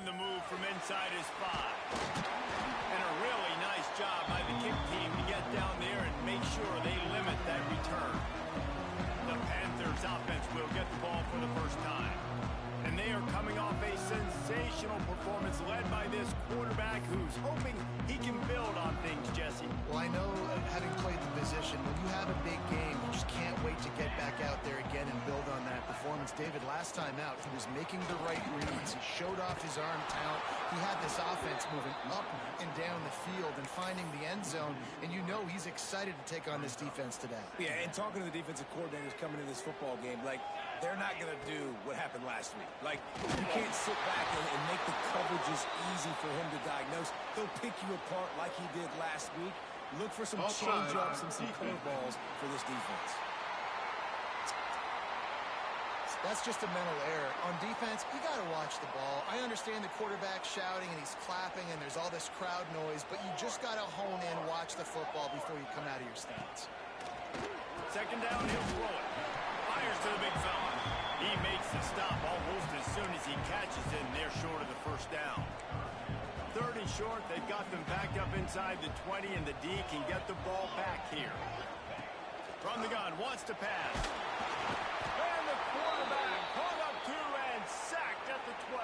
the move from inside his 5. And a really nice job by the kick team to get down there and make sure they limit that return. The Panthers offense will get the ball for the first time. And they are coming off a sensational performance led by this quarterback who's hoping he can build on things, Jesse. Well, I know, having played the position, when you have a big game, you just can't wait to get back out there again and build on that performance. David, last time out, he was making the right reads. He showed off his arm talent. He had this offense moving up and down the field and finding the end zone. And you know he's excited to take on this defense today. Yeah, and talking to the defensive coordinators coming in this football game, like, they're not going to do what happened last week. Like, you can't sit back and make the coverages easy for him to diagnose. He'll pick you apart like he did last week. Look for some change-ups and some curveballs for this defense. That's just a mental error. On defense, you got to watch the ball. I understand the quarterback shouting and he's clapping and there's all this crowd noise, but you just got to hone in, watch the football before you come out of your stance. Second down, he'll throw it. Fires to the big fella. He makes the stop almost as soon as he catches it, and they're short of the first down. Third and short, they've got them backed up inside the 20, and the D can get the ball back here. From the gun, wants to pass. And the quarterback caught up to and sacked at the 12.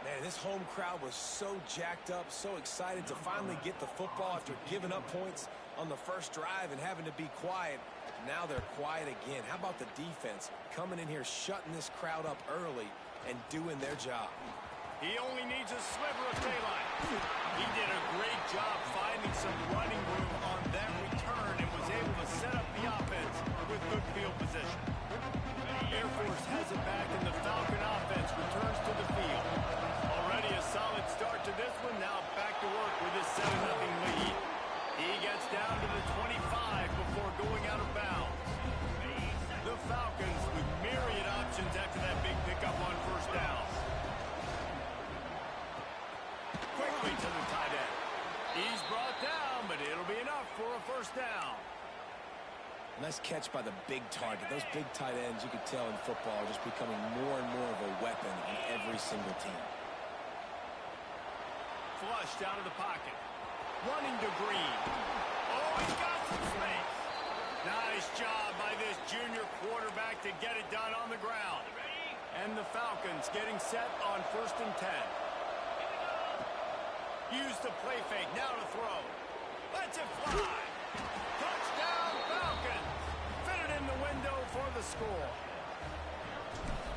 Man, this home crowd was so jacked up, so excited to finally get the football after giving up points on the first drive and having to be quiet. Now they're quiet again. How about the defense coming in here, shutting this crowd up early and doing their job? He only needs a sliver of daylight. He did a great job finding some running room on that return and was able to set up the offense with good field position. Air Force has it back, and the Falcon offense returns to the field. Already a solid start to this one. Now back to work with his 7-0 lead. He gets down to the 25 before going out of bounds. The Falcons with myriad options after that big pickup on first down. Quickly to the tight end. He's brought down, but it'll be enough for a first down. Nice catch by the big target. Those big tight ends, you could tell in football, are just becoming more and more of a weapon on every single team. Flushed out of the pocket. Running to Green. Oh, he's got some space. Nice job by this junior quarterback to get it done on the ground. And the Falcons getting set on 1st and 10. Use the play fake. Now to throw. Lets it fly. Touchdown, Falcons. Fitted in the window for the score.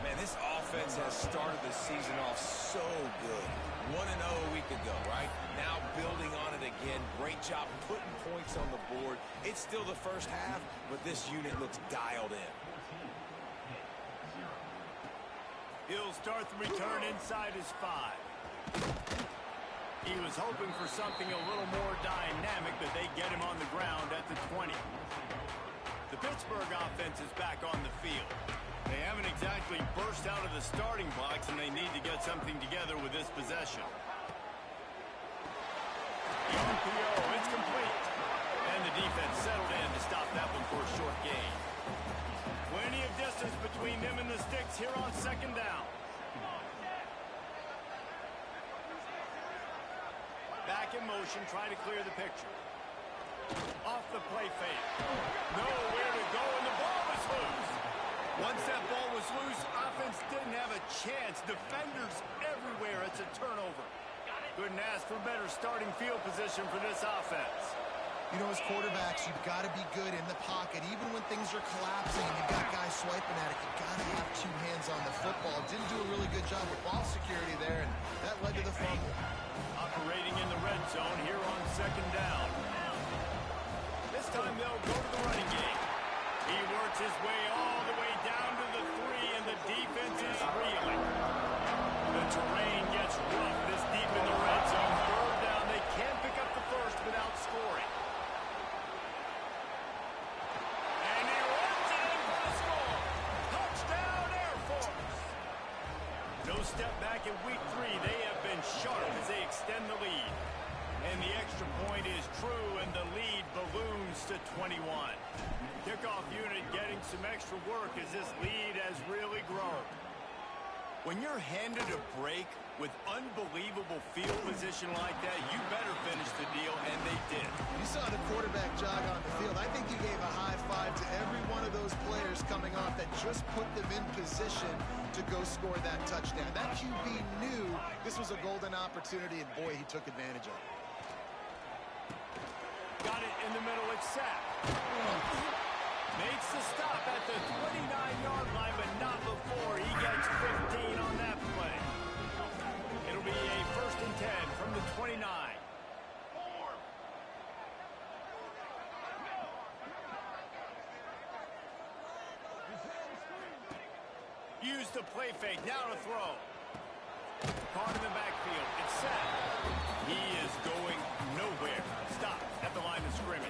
Man, this offense has started the season off so good. 1-0 a week ago, right? Now building on it again. Great job putting points on the board. It's still the first half, but this unit looks dialed in. He'll start the return inside his 5. He was hoping for something a little more dynamic, but they get him on the ground at the 20. The Pittsburgh offense is back on the field. They haven't exactly burst out of the starting blocks, and they need to get something together with this possession. The RPO, it's complete. And the defense settled in to stop that one for a short gain. Plenty of distance between them and the sticks here on 2nd down. Back in motion, trying to clear the picture. Off the play fake. Nowhere to go, and the ball was loose. Once that ball was loose, offense didn't have a chance. Defenders everywhere. It's a turnover. Couldn't ask for better starting field position for this offense. You know, as quarterbacks, you've got to be good in the pocket. Even when things are collapsing and you've got guys swiping at it, you've got to have 2 hands on the football. Didn't do a really good job with ball security there, and that led to the fumble. Operating in the red zone here on 2nd down. This time they'll go to the running game. He works his way all the way down to the 3, and the defense is reeling. The terrain gets rough this deep in the red zone. 3rd down, they can't pick up the first without scoring. And he runs it in for the score. Touchdown, Air Force. No step back in week 3. They have been sharp as they extend the lead. And the extra point is true, and the lead balloons to 21. Kickoff unit getting some extra work as this lead has really grown. When you're handed a break with unbelievable field position like that, you better finish the deal, and they did. You saw the quarterback jog on the field. I think he gave a high five to every one of those players coming off that just put them in position to go score that touchdown. That QB knew this was a golden opportunity, and boy, he took advantage of it. Got it in the middle, it's sacked. Makes the stop at the 29-yard line, but not before he gets 15 on that play. It'll be a 1st and 10 from the 29. Use the play fake, now to throw. Caught in the backfield, it's sacked. He is going nowhere. Stop at the line of scrimmage.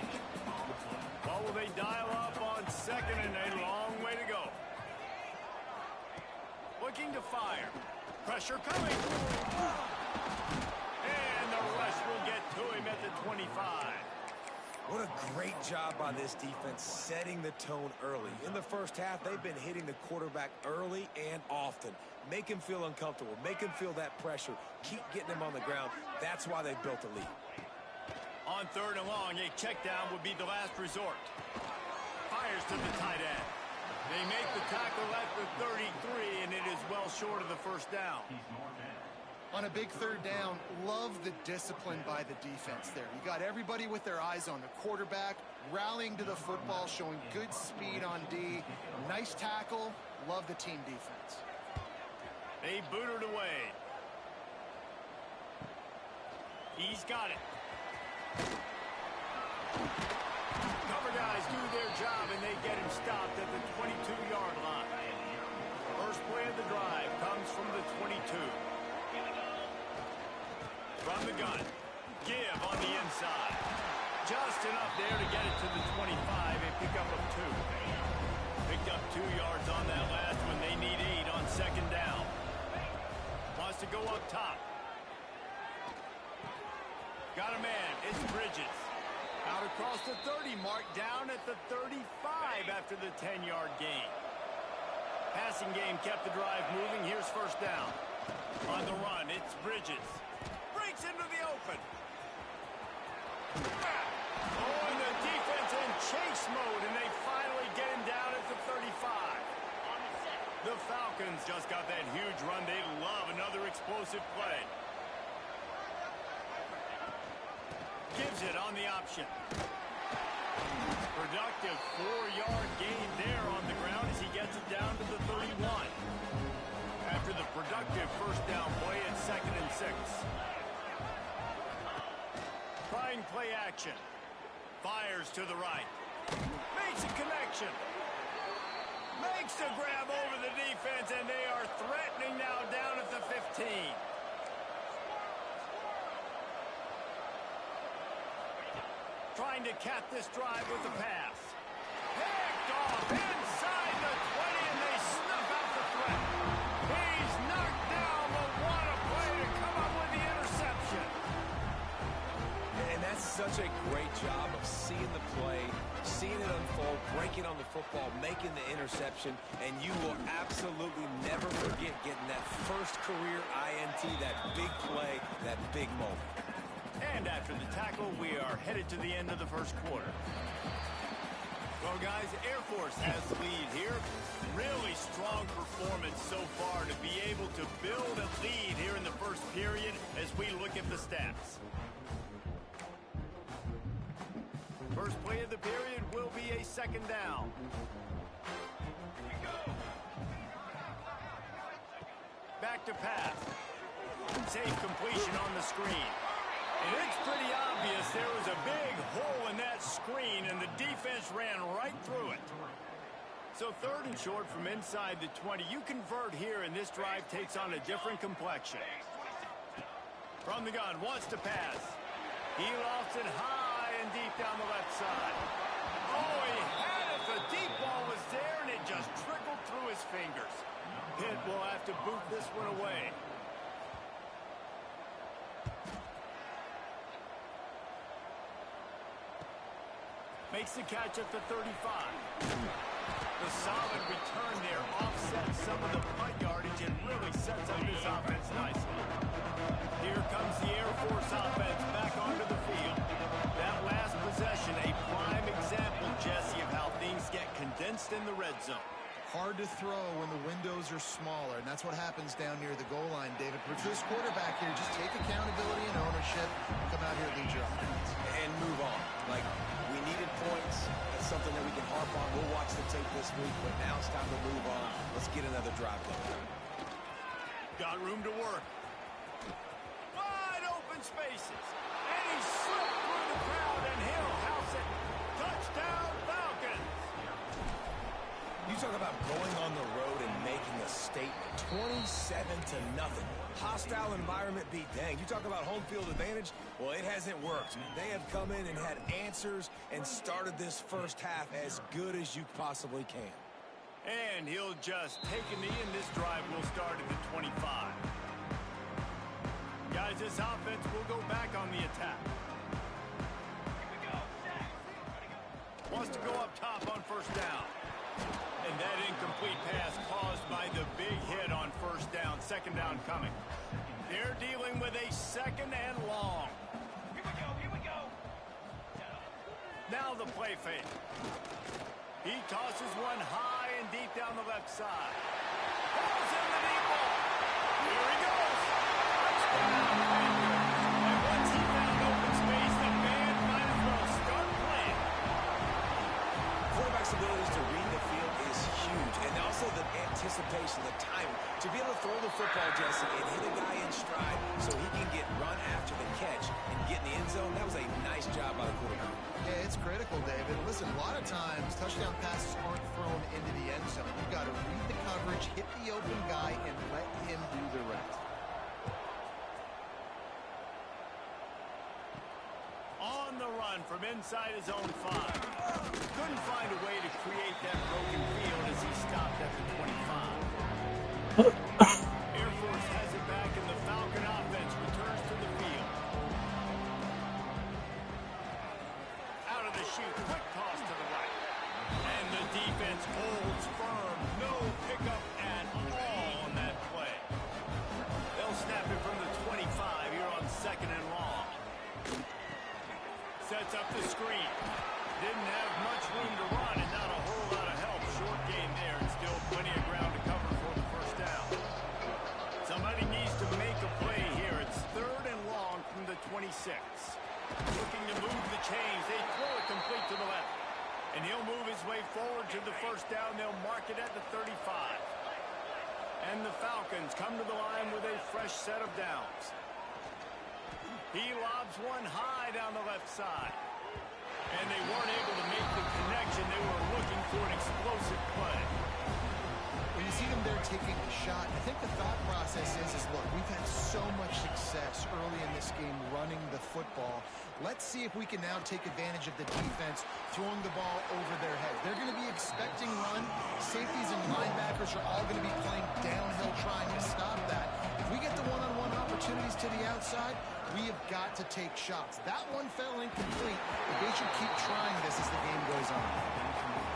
Well, will they dial up on 2nd and a long way to go? Looking to fire. Pressure coming. And the rush will get to him at the 25. What a great job by this defense setting the tone early. In the first half, they've been hitting the quarterback early and often. Make him feel uncomfortable. Make him feel that pressure. Keep getting him on the ground. That's why they built the lead. On 3rd and long, a check down would be the last resort. Fires to the tight end. They make the tackle at the 33, and it is well short of the 1st down. On a big 3rd down, love the discipline by the defense there. You got everybody with their eyes on the quarterback, rallying to the football, showing good speed on D. Nice tackle. Love the team defense. They boot it away. He's got it. Cover guys do their job, and they get him stopped at the 22-yard line. First play of the drive comes from the 22. From the gun. Give on the inside. Just enough there to get it to the 25 and pick up 2. Picked up 2 yards on that last one. They need 8 on 2nd down. Wants to go up top. Got a man. It's Bridges. Out across the 30 mark, down at the 35 after the 10-yard gain. Passing game kept the drive moving. Here's 1st down. On the run, it's Bridges. Breaks into the open. Oh, and the defense in chase mode, and they finally get him down at the 35. The Falcons just got that huge run. They love another explosive play. Gives it on the option. Productive 4-yard gain there on the ground as he gets it down to the 31. After the productive 1st down play at 2nd and 6. Trying play action. Fires to the right. Makes a connection. Makes a grab over the defense, and they are threatening now down at the 15. Trying to cap this drive with the pass. Picked off inside the 20, and they snuff out the threat. He's knocked down, but what a play to come up with the interception. And that's such a great job of seeing the play, seeing it unfold, breaking on the football, making the interception, and you will absolutely never forget getting that first career INT, that big play, that big moment. And after the tackle, we are headed to the end of the 1st quarter. Well, guys, Air Force has the lead here. Really strong performance so far to be able to build a lead here in the 1st period as we look at the stats. First play of the period will be a 2nd down. Back to pass. Safe completion on the screen. And it's pretty obvious there was a big hole in that screen, and the defense ran right through it. So 3rd and short from inside the 20. You convert here, and this drive takes on a different complexion. From the gun, wants to pass. He lofts it high and deep down the left side. Oh, he had it. The deep ball was there, and it just trickled through his fingers. Pitt will have to boot this one away. Makes the catch at the 35. The solid return there offsets some of the punt yardage change and really sets up this offense nicely. Here comes the Air Force offense back onto the field. That last possession, a prime example, Jesse, of how things get condensed in the red zone. Hard to throw when the windows are smaller, and that's what happens down near the goal line, David. For this quarterback here, just take accountability and ownership, come out here and lead your offense. And move on. Like, we needed points. That's something that we can harp on. We'll watch the tape this week, but now it's time to move on. Let's get another drive going. Got room to work. Wide open spaces. And he slipped through the crowd, and he'll house it. Touchdown, Falcons. You talk about going on the road and making a statement. 27-0. Hostile environment be danged. You talk about home field advantage. Well, it hasn't worked. They have come in and had answers and started this first half as good as you possibly can. And he'll just take a knee, and this drive will start at the 25. Guys, this offense will go back on the attack. Wants to go up top on first down. And that incomplete pass caused by the big hit on first down. Second down coming. They're dealing with a second and long. Here we go. Now the play fake. He tosses one high and deep down the left side. Pulls in the deep ball. Here he goes. And once he found open space, the man might as well start playing. Quarterback's abilities to read the field is huge, and also the anticipation, the timing. To be able to throw the football, Jesse, and hit a guy in stride so he can get run after the catch and get in the end zone, that was a nice job by the quarterback. Yeah, it's critical, David. Listen, a lot of times touchdown passes aren't thrown into the end zone. You've got to read the coverage, hit the open guy, and let him do the rest. On the run from inside his own 5. Couldn't find a way to create that broken field as he stopped at the 25. Air Force has it back, and the Falcon offense returns to the field. Out of the chute, quick toss to the right. And the defense holds firm. No pickup at all on that play. They'll snap it from the 25 here on second and long. Sets up the screen. Didn't have much room to run and not a whole lot of help. Short gain there and still plenty of ground to cover for the first down. Somebody needs to make a play here. It's third and long from the 26. Looking to move the chains. They throw it complete to the left. And he'll move his way forward to the first down. They'll mark it at the 35. And the Falcons come to the line with a fresh set of downs. He lobs one high down the left side. And they weren't able to make the connection. They were looking for an explosive play. When you see them there taking a shot, I think the thought process is look, we've had so much success early in this game running the football. Let's see if we can now take advantage of the defense throwing the ball over their heads. They're going to be expecting run. Safeties and linebackers are all going to be playing downhill trying to stop that. If we get the one-on-one opportunities to the outside, we have got to take shots. That one fell incomplete, but they should keep trying this as the game goes on.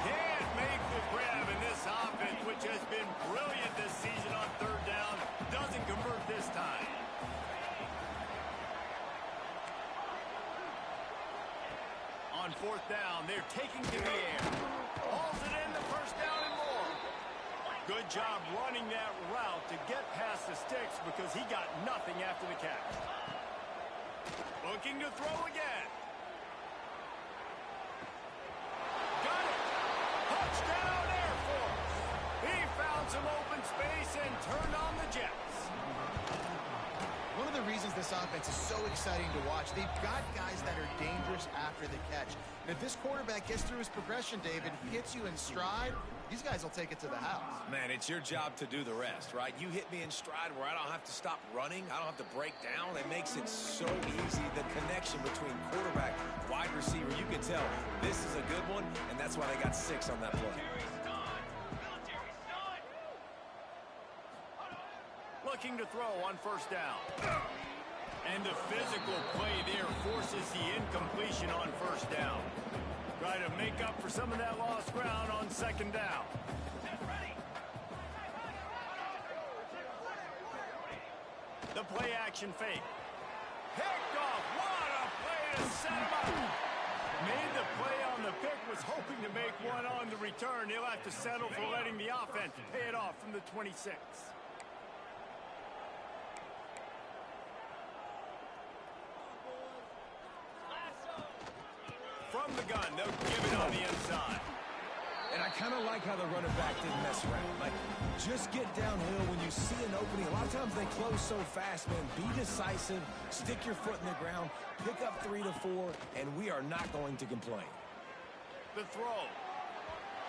Can't make the grab, in this offense, which has been brilliant this season on third down, doesn't convert this time. On fourth down, they're taking to the air. Hauls it in, the first down and more. Good job running that route to get past the sticks because he got nothing after the catch. Looking to throw again. Got it. Touchdown, Air Force. He found some open space and turned on the Jets. One of the reasons this offense is so exciting to watch, they've got guys that are dangerous after the catch. And if this quarterback gets through his progression, David, hits you in stride, these guys will take it to the house. Man, it's your job to do the rest, right? You hit me in stride where I don't have to stop running. I don't have to break down. It makes it so easy. The connection between quarterback, wide receiver, you can tell this is a good one, and that's why they got 6 on that play. Looking to throw on first down. And the physical play there forces the incompletion on first down. Try to make up for some of that lost ground on second down. play-action fake. Picked off. What a play to set him up. Made the play on the pick, was hoping to make one on the return. He'll have to settle for letting the offense pay it off from the 26. From the gun, they'll give it on the inside. And I kind of like how the running back didn't mess around. Like, just get downhill when you see an opening. A lot of times they close so fast, man. Be decisive, stick your foot in the ground, pick up 3 to 4, and we are not going to complain. The throw.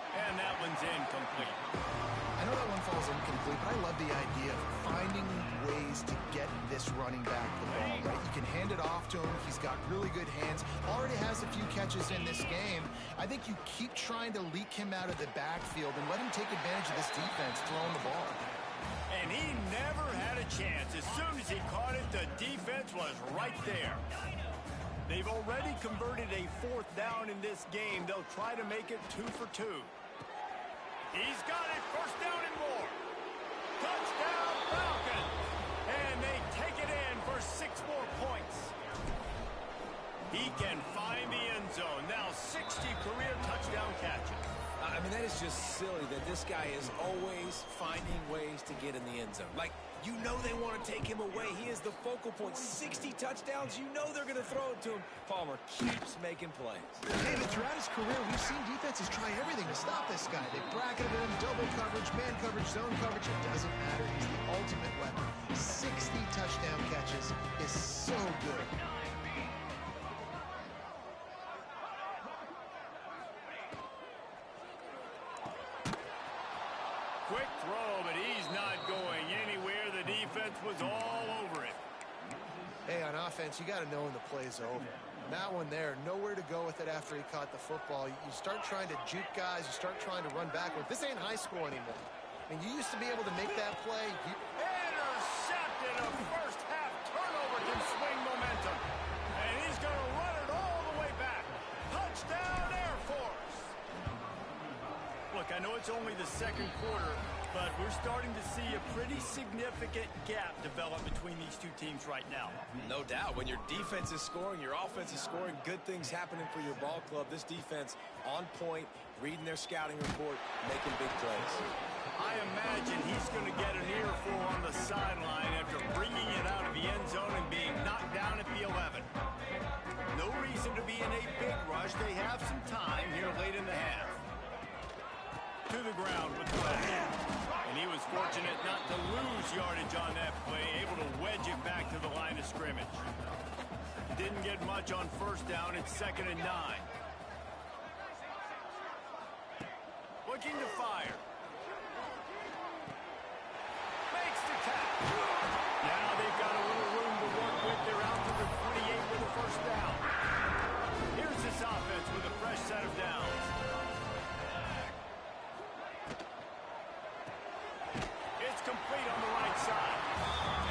And that one's incomplete. I know that one falls incomplete, but I love the idea of finding ways to get this running back the ball, right? You can hand it off to him. He's got really good hands. Already has a few catches in this game. I think you keep trying to leak him out of the backfield and let him take advantage of this defense throwing the ball. And he never had a chance. As soon as he caught it, the defense was right there. They've already converted a 4th down in this game. They'll try to make it 2 for 2. He's got it. 1st down and more. Touchdown, Falcons. And they take it in for 6 more points. He can find the end zone. Now 60 career touchdown catches. I mean, that is just silly that this guy is always finding ways to get in the end zone. Like, you know they want to take him away. He is the focal point. 60 touchdowns, you know they're going to throw it to him. Palmer keeps making plays. David, throughout his career, we've seen defenses try everything to stop this guy. They bracketed him, double coverage, man coverage, zone coverage. It doesn't matter. He's the ultimate weapon. 60 touchdown catches is so good. Quick throw, but he's not going anywhere. The defense was all over it. Hey, on offense, you got to know when the play's over. That one there, nowhere to go with it after he caught the football. You start trying to juke guys. You start trying to run backward. This ain't high school anymore. I mean, you used to be able to make that play. Intercepted. A first-half turnover can swing momentum. And he's going to run it all the way back. Touchdown, Air Force. Look, I know it's only the 2nd quarter, but we're starting to see a pretty significant gap develop between these two teams right now. No doubt. When your defense is scoring, your offense is scoring, good things happening for your ball club. This defense on point, reading their scouting report, making big plays. I imagine he's going to get an earful on the sideline after bringing it out of the end zone and being knocked down at the 11. No reason to be in a big rush. They have some time here late in the half. To the ground with the left. And he was fortunate not to lose yardage on that play, able to wedge it back to the line of scrimmage. Didn't get much on 1st down. It's 2nd and 9. Looking to fire. Makes the catch. Now they've got a little room to work with. They're out to the 28 with a 1st down. Here's this offense with a fresh set of downs. Complete on the right side.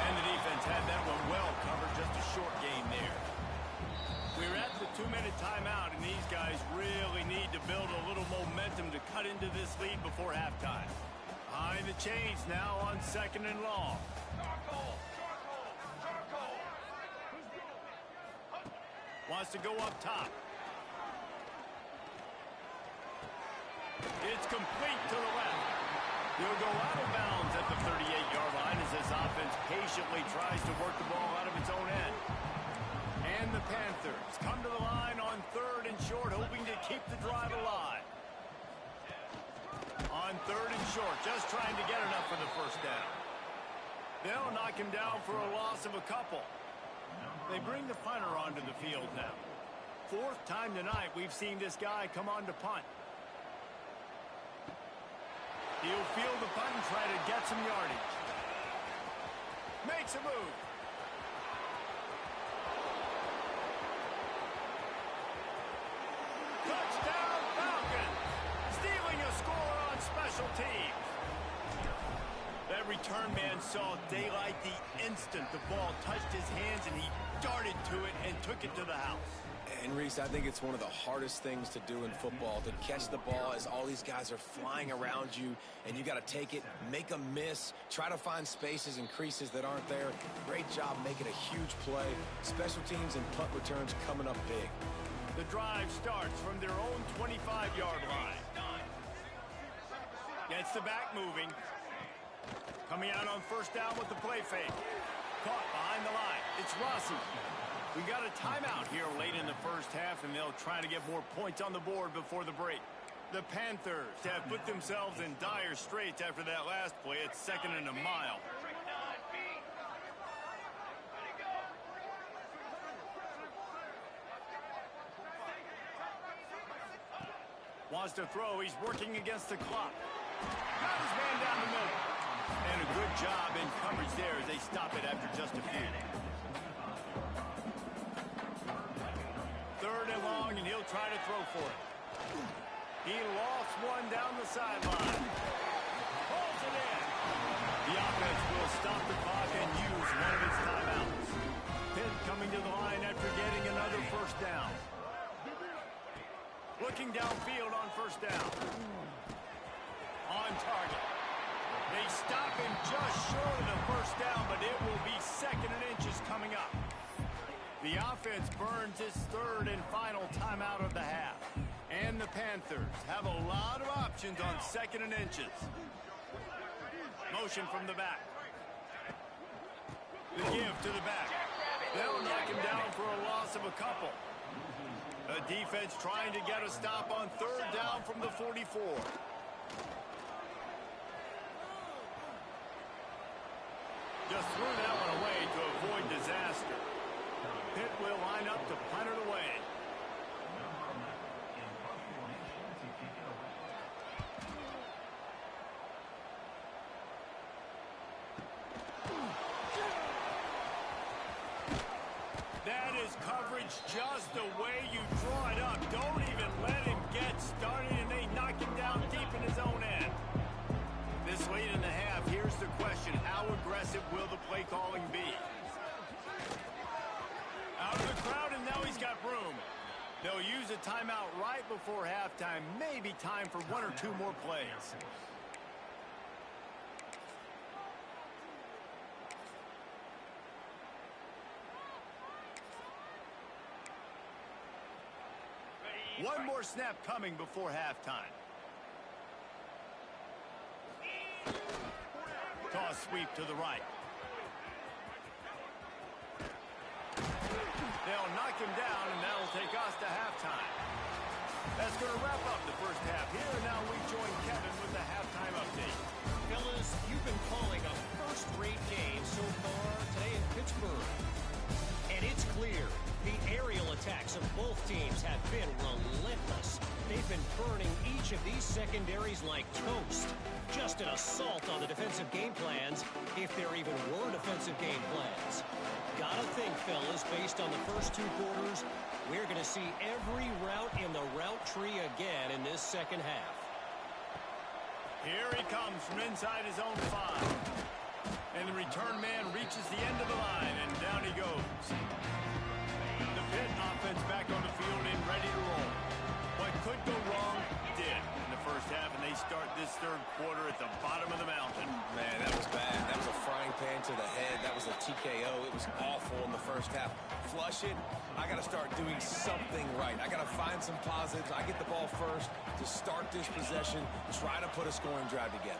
And the defense had that one well covered. Just a short gain there. We're at the 2-minute timeout, and these guys really need to build a little momentum to cut into this lead before halftime. Behind the chains now on 2nd and long. Wants to go up top. It's complete to the left. He'll go out of bounds at the 38-yard line as this offense patiently tries to work the ball out of its own end. And the Panthers come to the line on 3rd and short, hoping to keep the drive alive. On 3rd and short, just trying to get enough for the 1st down. They'll knock him down for a loss of a couple. They bring the punter onto the field now. 4th time tonight we've seen this guy come on to punt. He'll field the punt and try to get some yardage. Makes a move. Touchdown, Falcons. Stealing a score on special teams. That return man saw daylight the instant the ball touched his hands, and he darted to it and took it to the house. And Reese, I think it's one of the hardest things to do in football, to catch the ball as all these guys are flying around you, and you got to take it, make a miss, try to find spaces and creases that aren't there. Great job making a huge play. Special teams and punt returns coming up big. The drive starts from their own 25-yard line. Gets the back moving. Coming out on first down with the play fake. Caught behind the line. It's Rossi. We got a timeout here late in the first half, and they'll try to get more points on the board before the break. The Panthers have put themselves in dire straits after that last play. It's 2nd and a mile. Wants to throw. He's working against the clock. Got his man down the middle. And a good job in coverage there as they stop it after just a few. 3rd and long, and he'll try to throw for it. He lost one down the sideline. Pulls it in. The offense will stop the clock and use one of its timeouts. Pitt coming to the line after getting another first down. Looking downfield on first down. On target. They stop him just short of the first down, but it will be 2nd and inches coming up. The offense burns its 3rd and final timeout of the half. And the Panthers have a lot of options on 2nd and inches. Motion from the back. The give to the back. They'll knock him down for a loss of a couple. A defense trying to get a stop on 3rd down from the 44. Just threw that one away to avoid disaster. Pitt will line up to punt it away. That is coverage just the way you draw it up. Don't even let him get started, and they knock him down deep in his own end. This late in the half, here's the question. How aggressive will the play calling be? Out of the crowd, and now he's got room. They'll use a timeout right before halftime. Maybe time for 1 or 2 more plays. One more snap coming before halftime. Toss sweep to the right. They'll knock him down, and that'll take us to halftime. That's going to wrap up the first half here. Now we join Kevin with the halftime update. Fellas, you've been calling a first-rate game so far today in Pittsburgh. And it's clear the aerial attacks of both teams have been relentless. They've been burning each of these secondaries like toast. Just an assault on the defensive game plans, if there even were defensive game plans. Gotta think, fellas, based on the first 2 quarters, we're going to see every route in the route tree again in this second half. Here he comes from inside his own 5. And the return man reaches the end of the line, and down he goes. The Pitt offense back on the field and ready to roll. What could go wrong did in the first half, and they start this 3rd quarter at the bottom of the mountain. Man, that was bad. That was a frying pan to the head. That was a TKO. It was awful in the first half. Flush it. I got to start doing something right. I got to find some positives. I get the ball first to start this possession, try to put a scoring drive together.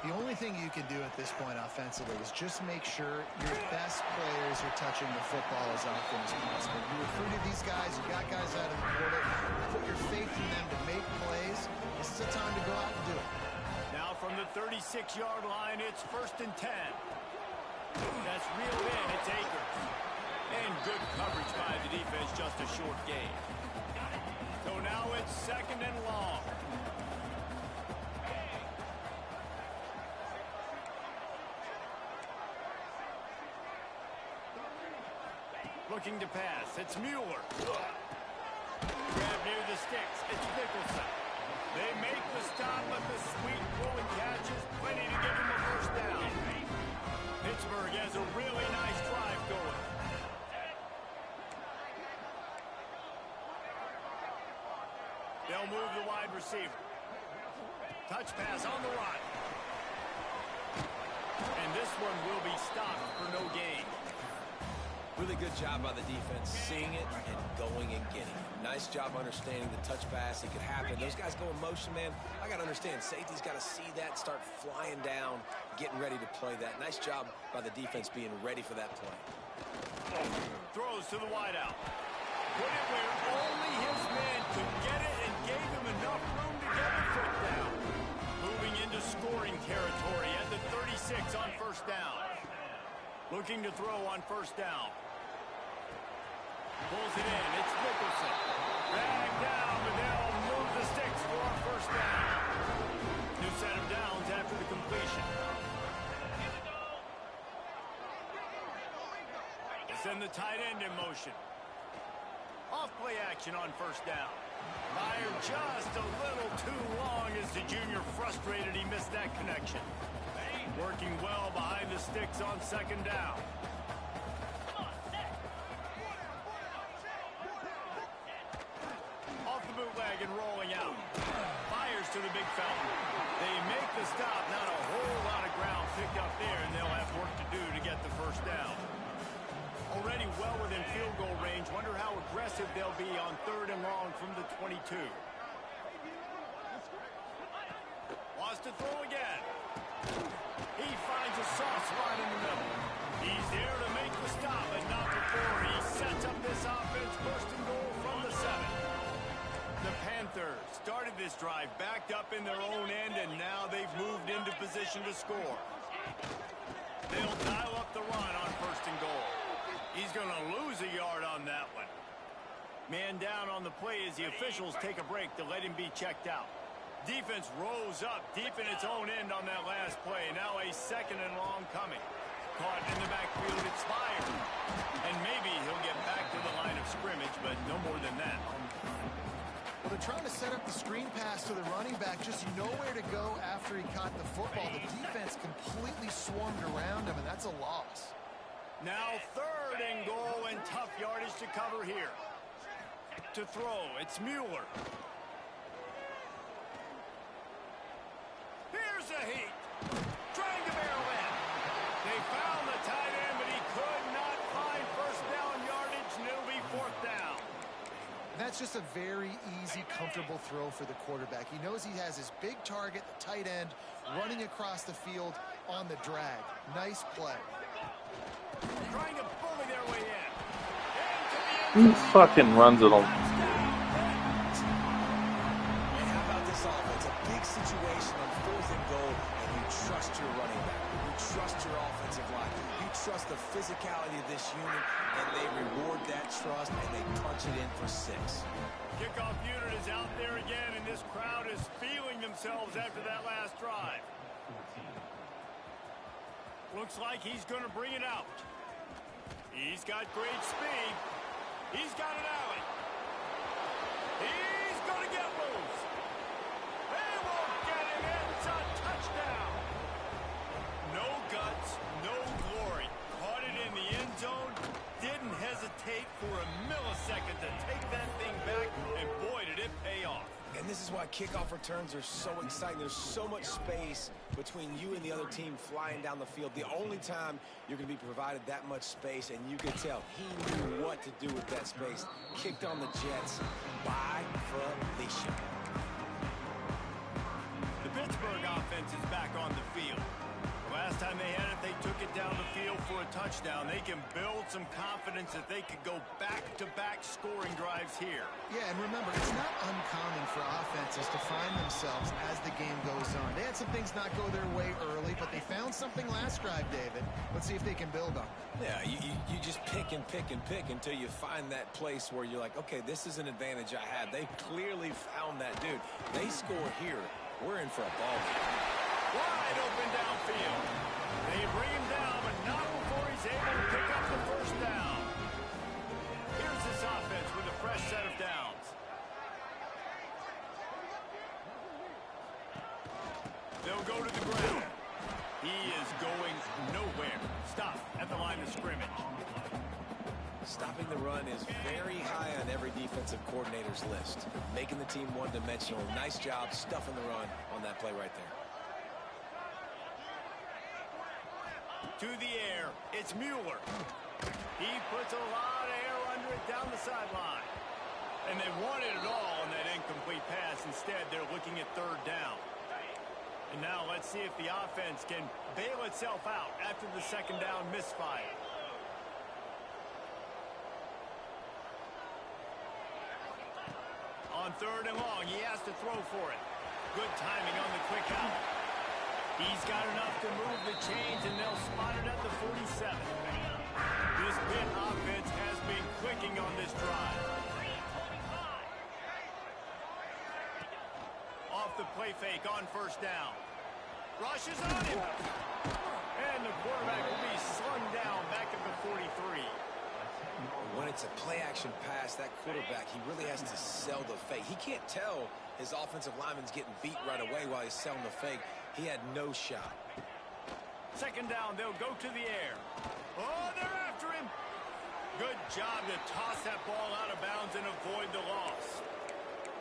The only thing you can do at this point offensively is just make sure your best players are touching the football as often as possible. You recruited these guys, you got guys out of the portal, put your faith in them to make plays. This is the time to go out and do it. Now from the 36-yard line, it's 1st and 10. That's reeled in, it's Akers. And good coverage by the defense, just a short gain. So now it's 2nd and long. Looking to pass. It's Mueller. Grab near the sticks. It's Nicholson. They make the stop, but the sweet pulling catch is plenty to give them a first down. Pittsburgh has a really nice drive going. They'll move the wide receiver. Touch pass on the run. And this one will be stopped for no gain. Really good job by the defense, seeing it and going and getting it. Nice job understanding the touch pass. It could happen. Those guys go in motion, man. I got to understand, safety's got to see that, start flying down, getting ready to play that. Nice job by the defense being ready for that play. Throws to the wideout. Put it where only his man could get it and gave him enough room to get the foot down. Moving into scoring territory at the 36 on first down. Looking to throw on first down. Pulls it in. It's Nicholson. Dragged down, but they'll move the sticks for a first down. New set of downs after the completion. They send the tight end in motion. Off play action on first down. Fired just a little too long as the junior frustrated he missed that connection. Working well behind the sticks on second down. Off the bootleg and rolling out. Fires to the big fella. They make the stop. Not a whole lot of ground picked up there, and they'll have work to do to get the first down. Already well within field goal range. Wonder how aggressive they'll be on third and long from the 22. Wants to throw again. He finds a soft spot in the middle. He's there to make the stop, but not before he sets up this offense first and goal from the 7. The Panthers started this drive backed up in their own end, and now they've moved into position to score. They'll dial up the run on first and goal. He's going to lose a yard on that one. Man down on the play as the officials take a break to let him be checked out. Defense rose up deep in its own end on that last play. Now a second and long coming. Caught in the backfield, it's fired. And maybe he'll get back to the line of scrimmage, but no more than that. Well, they're trying to set up the screen pass to the running back, just nowhere to go after he caught the football. The defense completely swarmed around him, and that's a loss. Now third and goal, and tough yardage to cover here. To throw, it's Mueller. Here's a heat. Trying to barrel in. They found the tight end, but he could not find first down yardage, and it'll be fourth down. That's just a very easy, comfortable throw for the quarterback. He knows he has his big target, the tight end, running across the field on the drag. Nice play. Trying to bully their way in. Who fucking runs it on? And how about this offense? A big situation on fourth and goal, and you trust your running back. You trust your offensive line. You trust the physicality of this unit, and they reward that trust, and they punch it in for 6. Kickoff unit is out there again, and this crowd is feeling themselves after that last drive. Looks like he's going to bring it out. He's got great speed. He's got an alley. He's going to get loose. They won't get him. It's a touchdown. No guts, no glory. Caught it in the end zone. Didn't hesitate for a millisecond to take that thing back, and boy, did it pay off. And this is why kickoff returns are so exciting. There's so much space between you and the other team flying down the field. The only time you're going to be provided that much space, and you could tell he knew what to do with that space. Kicked on the Jets by Felicia. The Pittsburgh offense is back on the field. Last time they had it, they took it down the field for a touchdown. They can build some confidence that they could go back-to-back scoring drives here. Yeah, and remember, it's not uncommon for offenses to find themselves as the game goes on. They had some things not go their way early, but they found something last drive, David. Let's see if they can build on it. Yeah, you just pick and pick and pick until you find that place where you're like, okay, this is an advantage I have. They clearly found that dude. They score here. We're in for a ball game. Wide open downfield. They bring him down, but not before he's able to pick up the first down. Here's this offense with a fresh set of downs. stop at the line of scrimmage. Stopping the run is very high on every defensive coordinator's list. Making the team one-dimensional. Nice job stuffing the run on that play right there. To the air, it's Mueller. He puts a lot of air under it down the sideline. And they wanted it all on that incomplete pass. Instead, they're looking at third down. And now let's see if the offense can bail itself out after the second down misfire. On third and long, he has to throw for it. Good timing on the quick out. He's got enough to move the chains, and they'll spot it at the 47. This Pitt offense has been clicking on this drive. Off the play fake on first down. Rushes on him. And the quarterback will be slung down back at the 43. When it's a play-action pass, that quarterback, he really has to sell the fake. He can't tell his offensive lineman's getting beat right away while he's selling the fake. He had no shot. Second down, they'll go to the air. Oh, they're after him. Good job to toss that ball out of bounds and avoid the loss.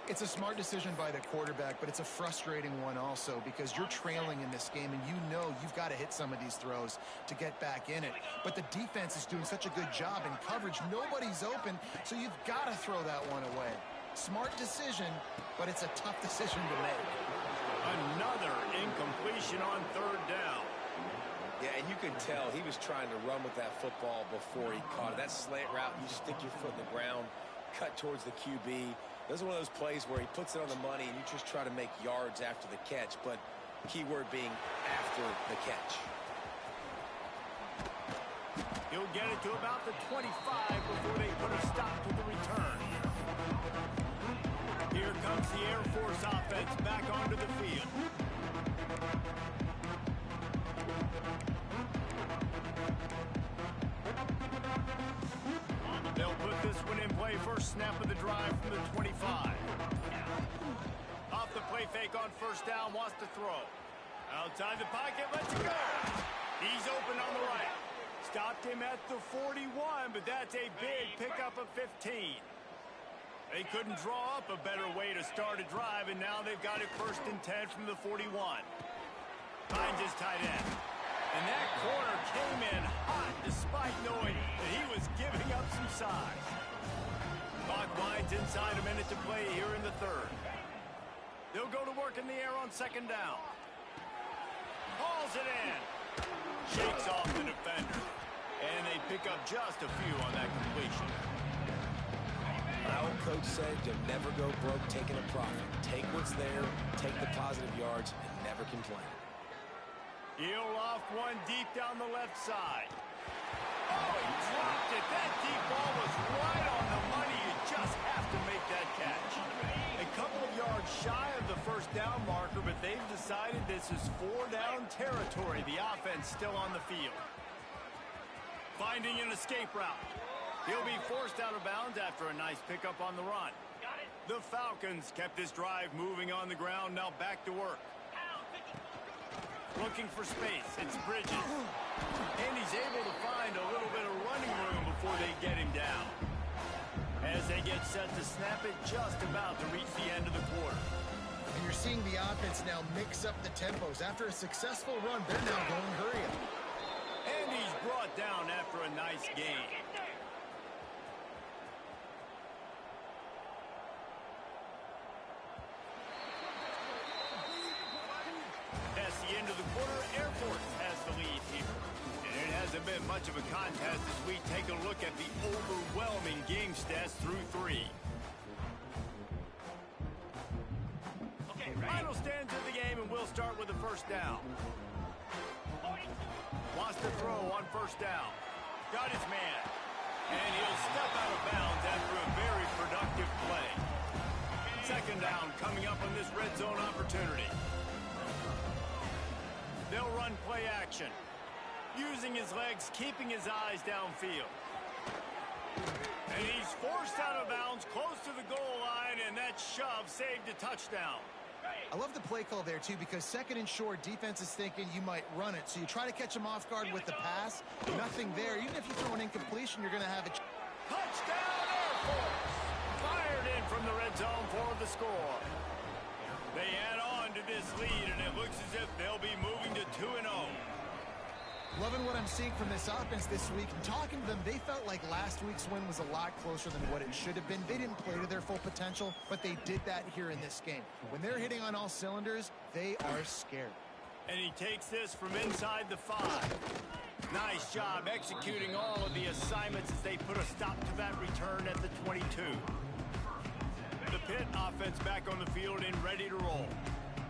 It's a smart decision by the quarterback, but it's a frustrating one also because you're trailing in this game and you know you've got to hit some of these throws to get back in it. But the defense is doing such a good job in coverage. Nobody's open, so you've got to throw that one away. Smart decision, but it's a tough decision to make. Another incompletion on third down. Yeah, and you could tell he was trying to run with that football before he caught it. That slant route, you stick your foot in the ground, cut towards the QB. Those are one of those plays where he puts it on the money and you just try to make yards after the catch, but key word being after the catch. He'll get it to about the 25 before they put a stop to the return. Here comes the Air Force offense back onto the field. They'll put this one in play first snap of the drive from the 25. Off the play fake on first down, wants to throw. Outside the pocket, lets it go. He's open on the right. Stopped him at the 41, but that's a big pickup of 15. They couldn't draw up a better way to start a drive, and now they've got it first and 10 from the 41. Finds his tight end. And that corner came in hot despite knowing that he was giving up some size. Clock winds inside a minute to play here in the third. They'll go to work in the air on second down. Hauls it in. Shakes off the defender. And they pick up just a few on that completion. My old coach said you'll never go broke taking a profit. Take what's there, take the positive yards, and never complain. He'll loft one deep down the left side. Oh, he dropped it. That deep ball was right on the money. You just have to make that catch. A couple of yards shy of the first down marker, but they've decided this is 4-down territory. The offense still on the field. Finding an escape route. He'll be forced out of bounds after a nice pickup on the run. The Falcons kept this drive moving on the ground. Now back to work. Looking for space. It's Bridges. And he's able to find a little bit of running room before they get him down. As they get set to snap it, just about to reach the end of the quarter. And you're seeing the offense now mix up the tempos. After a successful run, they're now going hurry up. And he's brought down after a nice gain. That's the end of the quarter. Air Force has the lead here. And it hasn't been much of a contest as we take a look at the overwhelming game stats through 3. Final stands of the game, and we'll start with the first down. Wants to throw on first down. Got his man. And he'll step out of bounds after a very productive play. Second down coming up on this red zone opportunity. They'll run play action. Using his legs, keeping his eyes downfield. And he's forced out of bounds close to the goal line, and that shove saved a touchdown. I love the play call there, too, because second and short, defense is thinking you might run it. So you try to catch them off guard with the pass. Nothing there. Even if you throw an incompletion, you're going to have a Touchdown, Air Force! Fired in from the red zone for the score. They add on to this lead, and it looks as if they'll be moving to 2-0. Loving what I'm seeing from this offense this week. And talking to them, they felt like last week's win was a lot closer than what it should have been. They didn't play to their full potential, but they did that here in this game. When they're hitting on all cylinders, they are scared. And he takes this from inside the 5. Nice job executing all of the assignments as they put a stop to that return at the 22. The Pitt offense back on the field and ready to roll.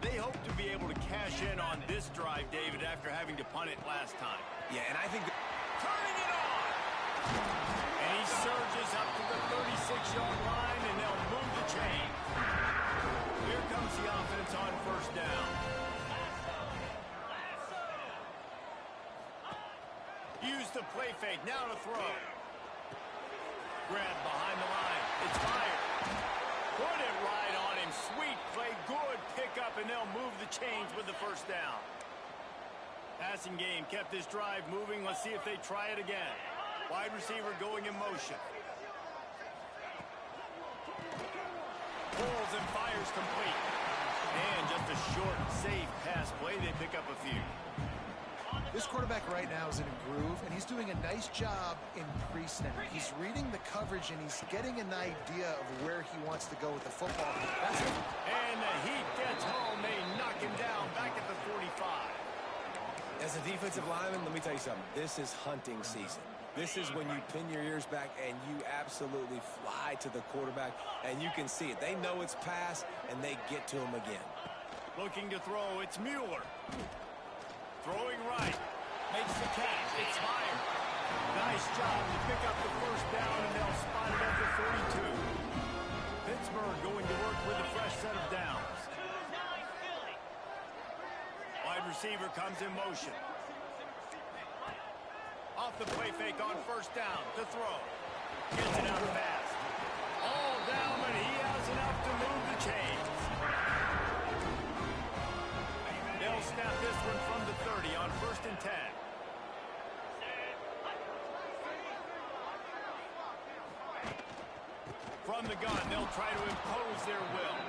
They hope to be able to cash in on this drive, David, after having to punt it last time. Yeah, and I think turning it on! And he surges up to the 36-yard line, and they'll move the chain. Here comes the offense on first down. Use the play fake, now to throw. Grab behind the line. It's fired. Put it right on him. Sweet play. Good pickup, and they'll move the chains with the first down. Passing game kept this drive moving. Let's see if they try it again. Wide receiver going in motion. Pulls and fires complete. And just a short, safe pass play. They pick up a few. This quarterback right now is in a groove, and he's doing a nice job in pre-snap. He's reading the coverage, and he's getting an idea of where he wants to go with the football. That's it. And the heat gets home. They knock him down back at the 45. as a defensive lineman, let me tell you something. This is hunting season. This is when you pin your ears back and you absolutely fly to the quarterback, and you can see it. They know it's pass, and they get to him again. Looking to throw, it's Mueller. Throwing right. Makes the catch. It's fired. Nice job to pick up the first down, and they'll spot it at the 42. Pittsburgh going to work with a fresh set of downs. Wide receiver comes in motion. Off the play fake on first down to throw. Gets it out fast. All down, but he has enough to move the chains. They'll snap this one from the 30 on 1st and 10. From the gun, they'll try to impose their will.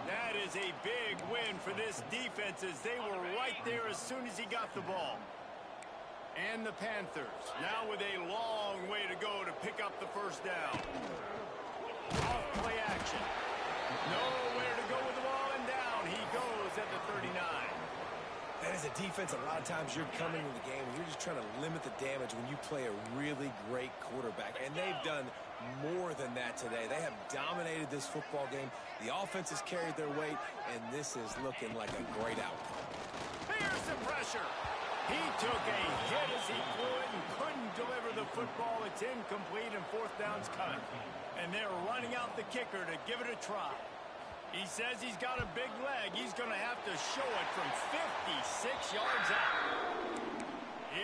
That is a big win for this defense, as they were right there as soon as he got the ball. And the Panthers, now with a long way to go to pick up the first down. Off play action. Nowhere to go with the ball, and down he goes at the 39. And as a defense, a lot of times you're coming into the game and you're just trying to limit the damage when you play a really great quarterback. And they've done more than that today. They have dominated this football game. The offense has carried their weight, and this is looking like a great outcome. Here's the pressure. He took a hit as he flew it and couldn't deliver the football. It's incomplete, and 4th down's coming. And they're running out the kicker to give it a try. He says he's got a big leg. He's going to have to show it from 56 yards out.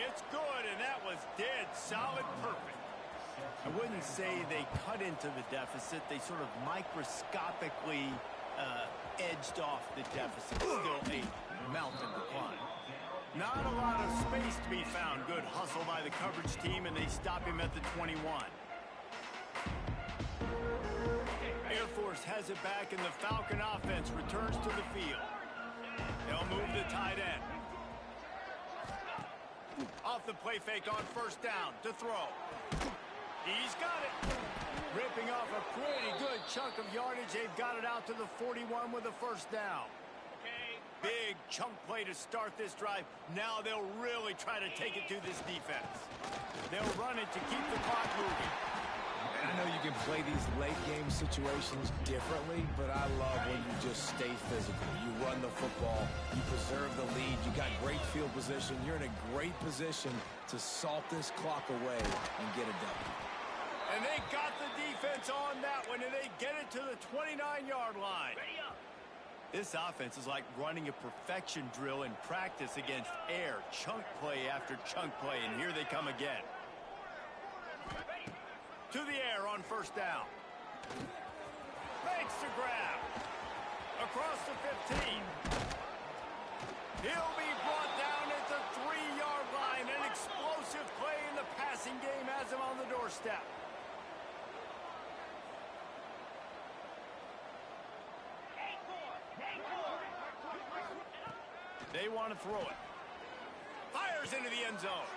It's good, and that was dead solid perfect. I wouldn't say they cut into the deficit. They sort of microscopically edged off the deficit. Still a mountain to climb. Not a lot of space to be found. Good hustle by the coverage team, and they stop him at the 21. Air Force has it back, and the Falcon offense returns to the field. They'll move the tight end. Off the play fake on first down to throw. He's got it. Ripping off a pretty good chunk of yardage. They've got it out to the 41 with a first down. Big chunk play to start this drive. Now they'll really try to take it to this defense. They'll run it to keep the clock moving. And I know you can play these late-game situations differently, but I love when you just stay physical. You run the football. You preserve the lead. You got great field position. You're in a great position to salt this clock away and get it done. And they got the defense on that one, and they get it to the 29-yard line. This offense is like running a perfection drill in practice against air. Chunk play after chunk play, and here they come again. To the air on first down. Makes the grab. across the 15. He'll be brought down at the 3-yard line. An explosive play in the passing game has him on the doorstep. They want to throw it. Fires into the end zone.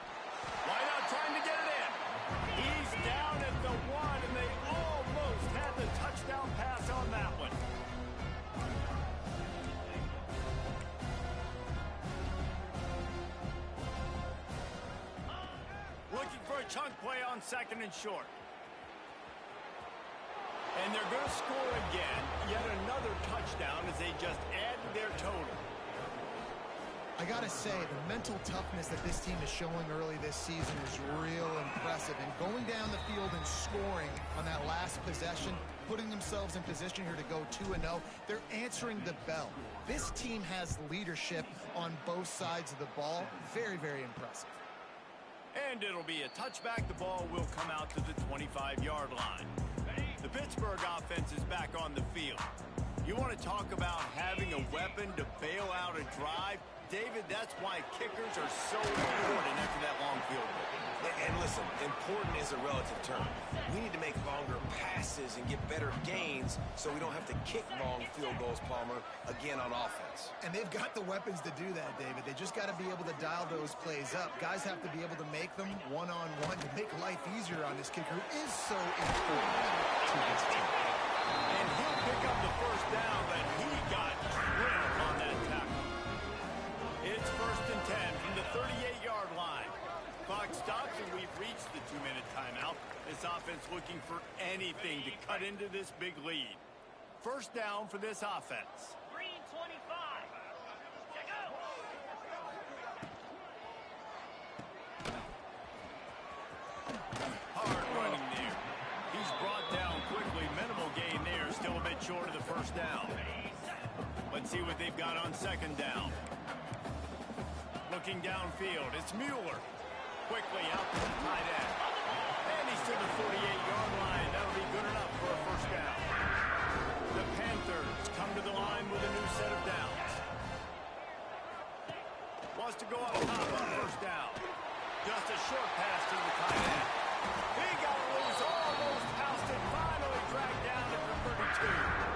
Wide out trying to get it in. He's down at the 1, and they almost had the touchdown pass on that one. Looking for a chunk play on 2nd and short. And they're going to score again. Yet another touchdown as they just added their total. I gotta say, the mental toughness that this team is showing early this season is real impressive. And going down the field and scoring on that last possession, putting themselves in position here to go 2-0, they're answering the bell. This team has leadership on both sides of the ball. Very, very impressive. And it'll be a touchback. The ball will come out to the 25-yard line. The Pittsburgh offense is back on the field. You want to talk about having a weapon to bail out a drive? David, that's why kickers are so important after that long field goal. And listen, important is a relative term. We need to make longer passes and get better gains so we don't have to kick long field goals, Palmer, again on offense. And they've got the weapons to do that, David. They just got to be able to dial those plays up. Guys have to be able to make them one-on-one to make life easier on this kicker who is so important to this team. And he'll pick up the first down, but he got drilled on that tackle. It's 1st and 10 from the 38-yard line. Clock stops, and we've reached the 2-minute timeout. This offense looking for anything to cut into this big lead. First down for this offense. Green 25. Check out. Hard running there. He's brought down quickly. Minimal gain there. Still a bit short of the first down. Let's see what they've got on 2nd down. Looking downfield, it's Mueller. Quickly out to the tight end. And he's to the 48-yard line. That'll be good enough for a first down. The Panthers come to the line with a new set of downs. Wants to go up top on first down. Just a short pass to the tight end. He got loose, almost housed it, finally dragged down at the 32.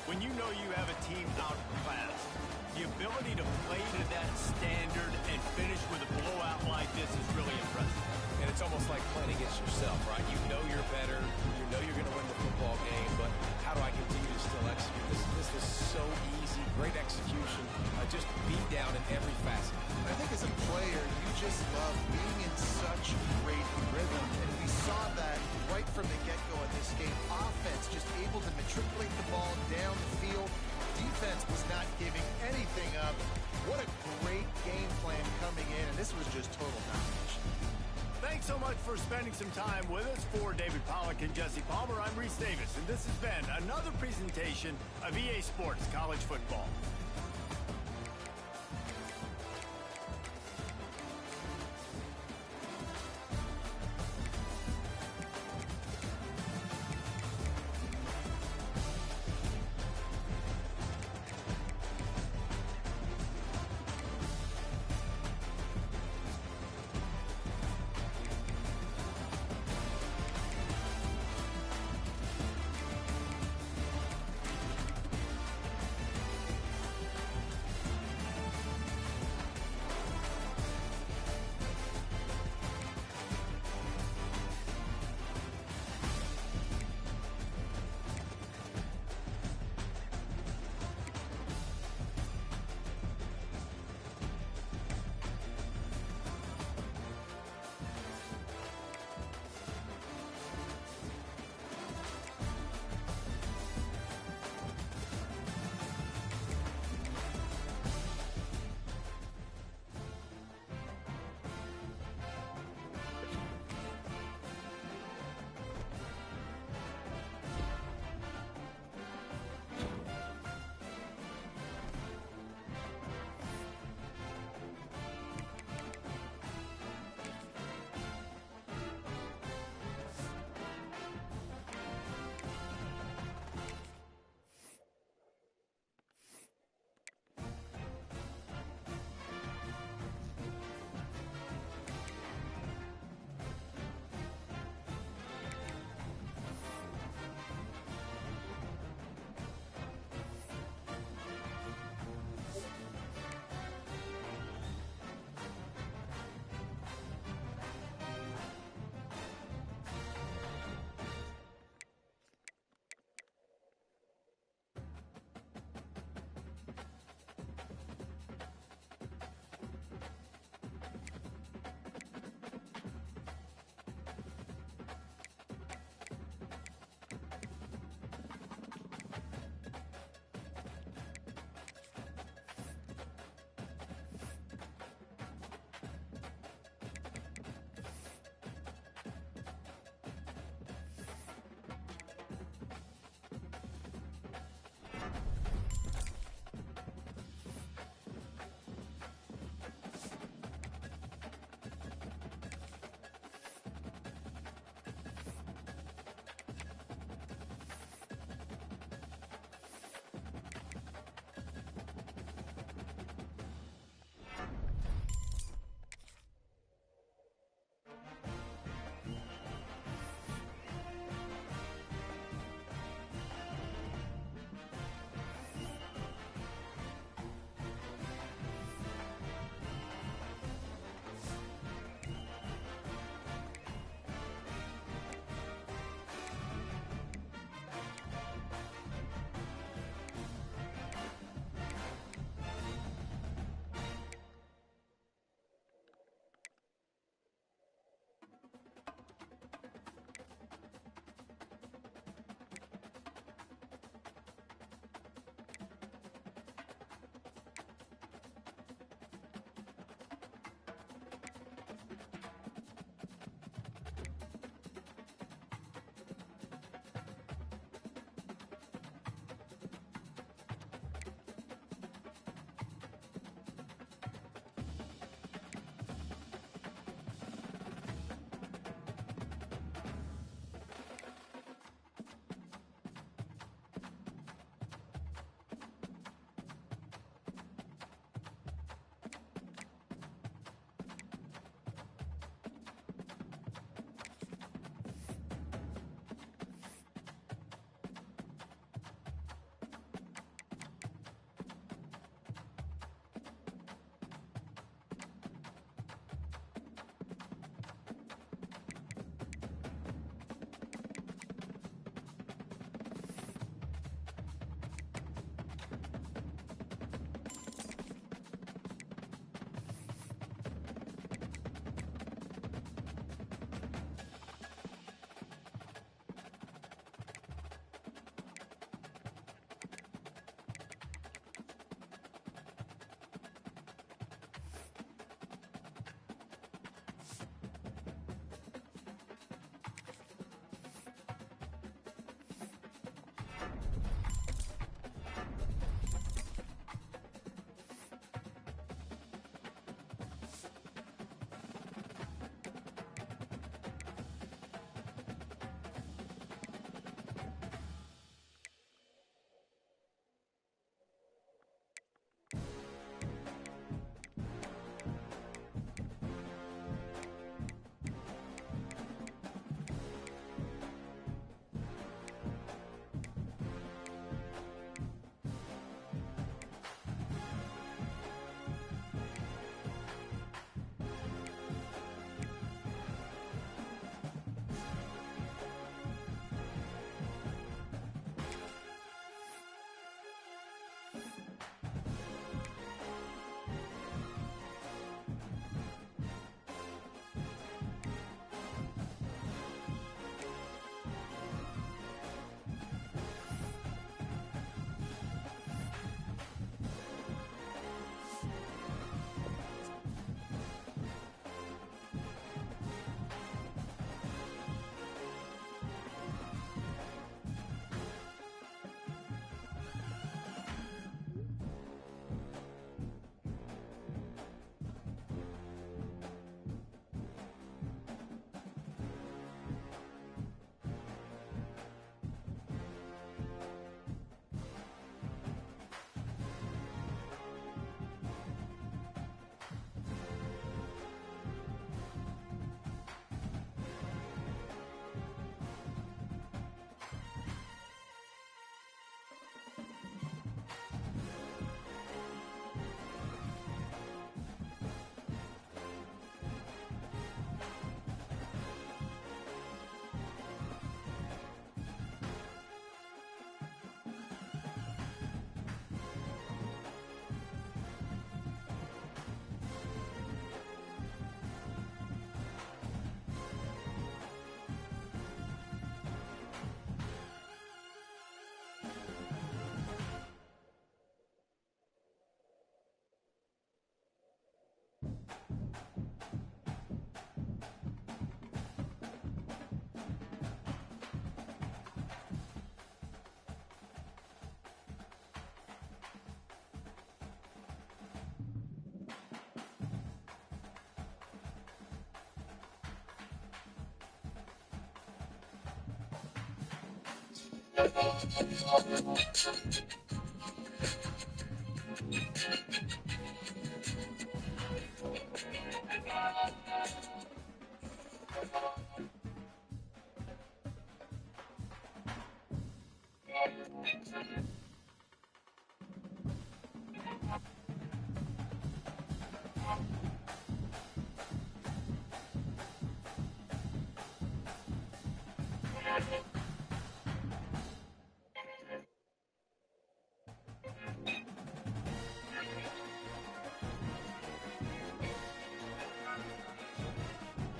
When you know you have a team outclassed, the ability to play to that standard and finish with a blowout like this is really impressive. And it's almost like playing against yourself, right? You know you're better. You know you're going to win the football game, but how do I continue to still execute? This was so easy. Great execution. Just beat down in every facet. I think as a player, you just love being in such great rhythm. And we saw that right from the get-go in this game. Offense just able to matriculate the ball down the field. Defense was not giving anything up. What a great game plan coming in. And this was just total domination. Thanks so much for spending some time with us. For David Pollack and Jesse Palmer, I'm Reese Davis, and this has been another presentation of EA Sports College Football.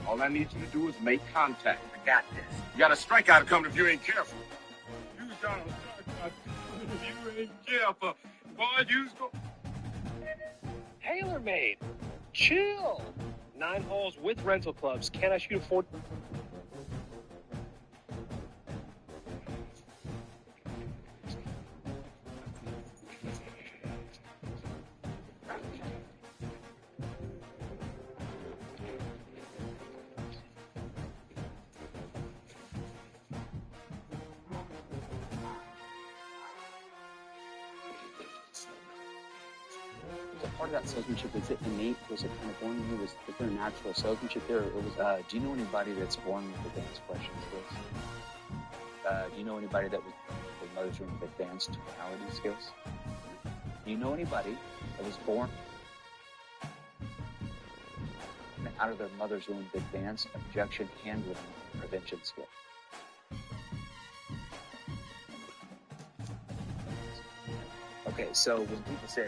All I need you to do is make contact. I got this. You got a strikeout coming if you ain't careful. You got a strikeout coming if you ain't careful. Boy, you's go. TaylorMade. Chill. 9 holes with rental clubs. Can I shoot a 4? Part of that salesmanship, is it innate? Was it kind of born in you? Was there natural salesmanship there? Or was, do you know anybody that's born with advanced question skills? Do you know anybody that was their mother's room with advanced tonality skills? Do you know anybody that was born out of their mother's womb with advanced objection handling prevention skills? Okay, so when people say